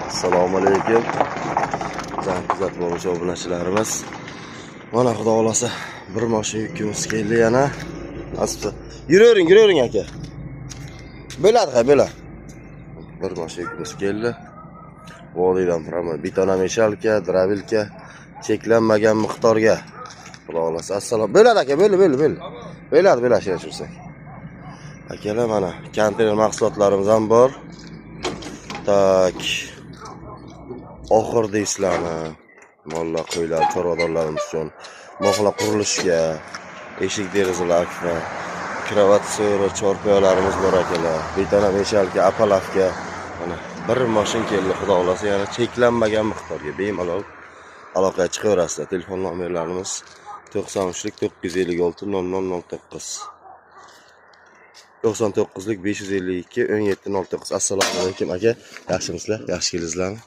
Assalomu alaykum. Bizning kuzatuvchi obunachilarimiz. Mana xudo xolasa bir mashina yukimiz keldi yana. Asli yuravering aka. Bo'ladi. Bir mashina yukimiz keldi. Vodiydan bitona meshalka, drabilka cheklanmagan miqdorga. Xudo xolasa assalom. Bo'ladi aka, bo'ldi. Bo'ladi shuncha tursak. Akalar mana konteyner mahsulotlarimiz ham bor. Tak. Oxir deysizlarmi? Mollar, qo'ylar, chorvadorlarimiz uchun moxla qurilishga, eshik derazalar, kravat so'ri, chorpoyalarimiz bor akalar. Betona meshalka, apalavka. Mana bir mashin keldi, xudo xolasa, yana cheklanmagan miqdorga bemalol aloqaga chiqaverasizlar. Telefon nomerlarimiz 93 956 0009. 99 552 1709. Assalomu alaykum aka. Yaxshimisizlar? Yaxshi keldingizlarmi?